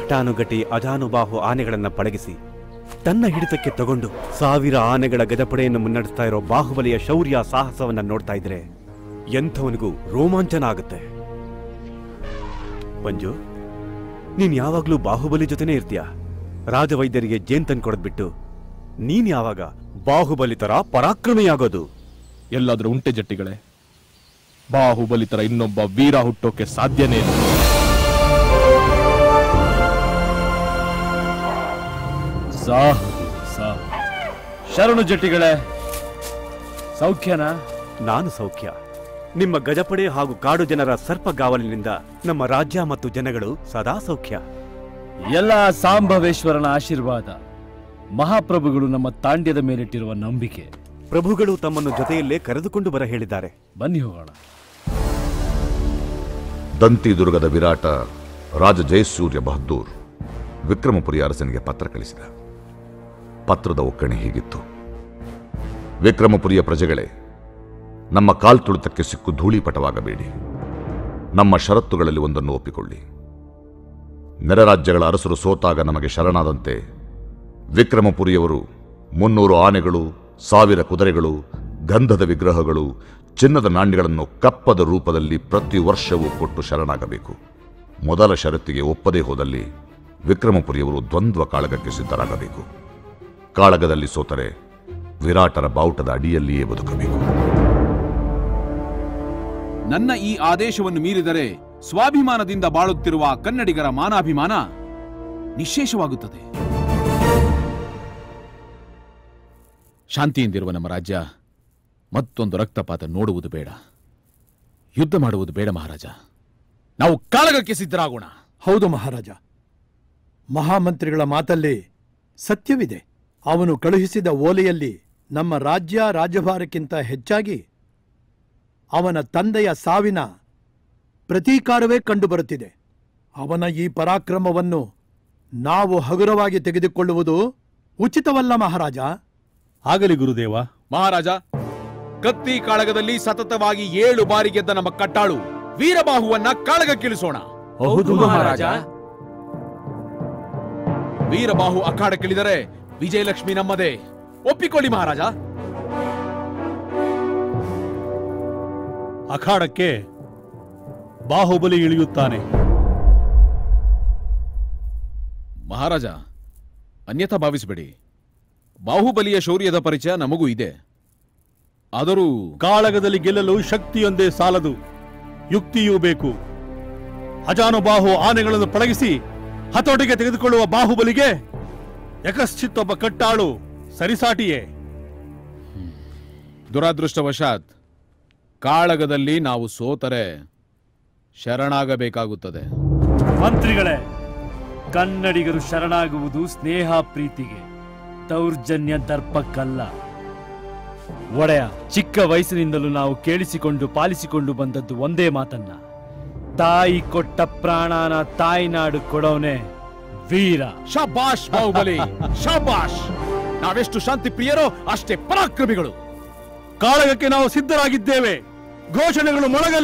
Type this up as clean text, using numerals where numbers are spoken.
ಘಟಾನುಘಟಿ ಅಜಾನುಬಾಹು ಆನೆಗಳನ್ನ ಪಳಗಿಸಿ ತನ್ನ ಹಿಡಿತಕ್ಕೆ ತಗೊಂಡು 1000 ಆನೆಗಳ ಗಜಪಡೆಯನ್ನು ಮುನ್ನಡೆಸ್ತಾ ಇರೋ ಬಾಹುಬಲಿಯ ಶೌರ್ಯ ಸಾಹಸವನ್ನ ನೋಡ್ತಾ ಇದ್ರೆ ಎಂಥವನಿಗೂ ರೋಮಾಂಚನ ಆಗುತ್ತೆ. ಮಂಜು, ನೀನ್ ಯಾವಾಗ್ಲೂ ಬಾಹುಬಲಿ ಜೊತೆನೇ ಇರ್ತೀಯ. ರಾಜವೈದ್ಯರಿಗೆ ಜೇನ್ ತಂದ್ಕೊಡದ್ಬಿಟ್ಟು ನೀನ್ ಯಾವಾಗ ಬಾಹುಬಲಿ ತರ ಪರಾಕ್ರಮಿಯಾಗೋದು? ಎಲ್ಲಾದ್ರೂ ಉಂಟೆ ಜಟ್ಟಿಗಳೇ, ಬಾಹುಬಲಿ ತರ ಇನ್ನೊಬ್ಬ ವೀರ ಹುಟ್ಟೋಕೆ ಸಾಧ್ಯನೇ ಇಲ್ಲ. ಶರಣು ಜಟ್ಟಿಗಳೇ, ಸೌಖ್ಯನಾ? ನಾನು ಸೌಖ್ಯ. ನಿಮ್ಮ ಗಜಪಡೆ ಹಾಗೂ ಕಾಡು ಜನರ ಸರ್ಪಗಾವಲಿನಿಂದ ನಮ್ಮ ರಾಜ್ಯ ಮತ್ತು ಜನಗಳು ಸದಾ ಸೌಖ್ಯ. ಎಲ್ಲ ಸಾಂಬವೇಶ್ವರನ ಆಶೀರ್ವಾದ. ಮಹಾಪ್ರಭುಗಳು ನಮ್ಮ ತಾಂಡ್ಯದ ಮೇಲಿಟ್ಟಿರುವ ನಂಬಿಕೆ. ಪ್ರಭುಗಳು ತಮ್ಮನ್ನು ಜೊತೆಯಲ್ಲೇ ಕರೆದುಕೊಂಡು ಬರ ಹೇಳಿದ್ದಾರೆ. ಬನ್ನಿ ಹೋಗೋಣ. ದಂತಿದುರ್ಗದ ವಿರಾಟ ರಾಜ ಜಯಸೂರ್ಯ ಬಹದ್ದೂರ್ ವಿಕ್ರಮಪುರಿ ಅರಸನಿಗೆ ಪತ್ರ ಕಳಿಸಿದ. ಪತ್ರದ ಒಕ್ಕಣೆ ಹೀಗಿತ್ತು: ವಿಕ್ರಮಪುರಿಯ ಪ್ರಜೆಗಳೇ, ನಮ್ಮ ಕಾಲ್ತುಳಿತಕ್ಕೆ ಸಿಕ್ಕು ಧೂಳಿಪಟವಾಗಬೇಡಿ. ನಮ್ಮ ಷರತ್ತುಗಳಲ್ಲಿ ಒಂದನ್ನು ಒಪ್ಪಿಕೊಳ್ಳಿ. ನೆರೆ ರಾಜ್ಯಗಳ ಅರಸರು ಸೋತಾಗ ನಮಗೆ ಶರಣಾದಂತೆ ವಿಕ್ರಮಪುರಿಯವರು 300 ಆನೆಗಳು, 1000 ಕುದುರೆಗಳು, ಗಂಧದ ವಿಗ್ರಹಗಳು, ಚಿನ್ನದ ನಾಣ್ಯಗಳನ್ನು ಕಪ್ಪದ ರೂಪದಲ್ಲಿ ಪ್ರತಿ ವರ್ಷವೂ ಕೊಟ್ಟು ಶರಣಾಗಬೇಕು. ಮೊದಲ ಷರತ್ತಿಗೆ ಒಪ್ಪದೇ ಹೋದಲ್ಲಿ ವಿಕ್ರಮಪುರಿಯವರು ದ್ವಂದ್ವ ಕಾಳಗಕ್ಕೆ ಸಿದ್ಧರಾಗಬೇಕು. ಕಾಳಗದಲ್ಲಿ ಸೋತರೆ ವಿರಾಟರ ಬಾವುಟದ ಅಡಿಯಲ್ಲಿಯೇ ಬದುಕಬೇಕು. ನನ್ನ ಈ ಆದೇಶವನ್ನು ಮೀರಿದರೆ ಸ್ವಾಭಿಮಾನದಿಂದ ಬಾಳುತ್ತಿರುವ ಕನ್ನಡಿಗರ ಮಾನಾಭಿಮಾನ ನಿಶ್ಶೇಷವಾಗುತ್ತದೆ. ಶಾಂತಿಯಿಂದಿರುವ ನಮ್ಮ ರಾಜ್ಯ ಮತ್ತೊಂದು ರಕ್ತಪಾತ ನೋಡುವುದು ಬೇಡ, ಯುದ್ಧ ಮಾಡುವುದು ಬೇಡ ಮಹಾರಾಜ. ನಾವು ಕಾಳಗಕ್ಕೆ ಸಿದ್ಧರಾಗೋಣ. ಹೌದು ಮಹಾರಾಜ, ಮಹಾಮಂತ್ರಿಗಳ ಮಾತಲ್ಲಿ ಸತ್ಯವಿದೆ. ಅವನು ಕಳುಹಿಸಿದ ಓಲೆಯಲ್ಲಿ ನಮ್ಮ ರಾಜ್ಯ ರಾಜ್ಯಭಾರಕ್ಕಿಂತ ಹೆಚ್ಚಾಗಿ ಅವನ ತಂದೆಯ ಸಾವಿನ ಪ್ರತೀಕಾರವೇ ಕಂಡುಬರುತ್ತಿದೆ. ಅವನ ಈ ಪರಾಕ್ರಮವನ್ನು ನಾವು ಹಗುರವಾಗಿ ತೆಗೆದುಕೊಳ್ಳುವುದು ಉಚಿತವಲ್ಲ ಮಹಾರಾಜ. ಆಗಲಿ ಗುರುದೇವ. ಮಹಾರಾಜ, ಕತ್ತಿ ಕಾಳಗದಲ್ಲಿ ಸತತವಾಗಿ 7 ಬಾರಿ ಗೆದ್ದ ನಮ್ಮ ಕಟ್ಟಾಳು ವೀರಬಾಹುವನ್ನ ಕಾಳಗಕ್ಕಿಳಿಸೋಣ. ಹೌದು ಮಹಾರಾಜ. ವೀರಬಾಹು ಅಖಾಡಕ್ಕಿಳಿದರೆ ವಿಜಯಲಕ್ಷ್ಮಿ ನಮ್ಮದೇ. ಒಪ್ಪಿಕೊಳ್ಳಿ ಮಹಾರಾಜ. ಅಖಾಡಕ್ಕೆ ಬಾಹುಬಲಿ ಇಳಿಯುತ್ತಾನೆ. ಮಹಾರಾಜ, ಅನ್ಯಥಾ ಭಾವಿಸಬೇಡಿ. ಬಾಹುಬಲಿಯ ಶೌರ್ಯದ ಪರಿಚಯ ನಮಗೂ ಇದೆ. ಆದರೂ ಕಾಳಗದಲ್ಲಿ ಗೆಲ್ಲಲು ಶಕ್ತಿಯೊಂದೇ ಸಾಲದು, ಯುಕ್ತಿಯೂ ಬೇಕು. ಅಜಾನುಬಾಹು ಆನೆಗಳನ್ನು ಪಳಗಿಸಿ ಹತೋಟಿಗೆ ತೆಗೆದುಕೊಳ್ಳುವ ಬಾಹುಬಲಿಗೆ ಯಕಶ್ಚಿತ್ತೊಬ್ಬ ಕಟ್ಟಾಳು ಸರಿಸಾಟಿಯೇ. ದುರಾದೃಷ್ಟವಶಾತ್ ಕಾಳಗದಲ್ಲಿ ನಾವು ಸೋತರೆ ಶರಣಾಗಬೇಕಾಗುತ್ತದೆ. ಮಂತ್ರಿಗಳೇ, ಕನ್ನಡಿಗರು ಶರಣಾಗುವುದು ಸ್ನೇಹ ಪ್ರೀತಿಗೆ, ದೌರ್ಜನ್ಯ ದರ್ಪಕ್ಕಲ್ಲ. ಒಡೆಯ, ಚಿಕ್ಕ ವಯಸ್ಸಿನಿಂದಲೂ ನಾವು ಕೇಳಿಸಿಕೊಂಡು ಪಾಲಿಸಿಕೊಂಡು ಬಂದದ್ದು ಒಂದೇ ಮಾತನ್ನ: ತಾಯಿ ಕೊಟ್ಟ ಪ್ರಾಣನ ತಾಯಿನಾಡು ಕೊಡೋನೆ ವೀರ. ಶಾಬಾಷ್ ಬಾಹುಬಲಿ, ಶಾಬಾಷ್. ನಾವೆಷ್ಟು ಶಾಂತಿ ಪ್ರಿಯರೋ ಅಷ್ಟೇ ಪರಾಕ್ರಮಿಗಳು. ಕಾಳಗಕ್ಕೆ ನಾವು ಸಿದ್ಧರಾಗಿದ್ದೇವೆ. ಘೋಷಣೆಗಳು ಮೊಳಗಲಿ.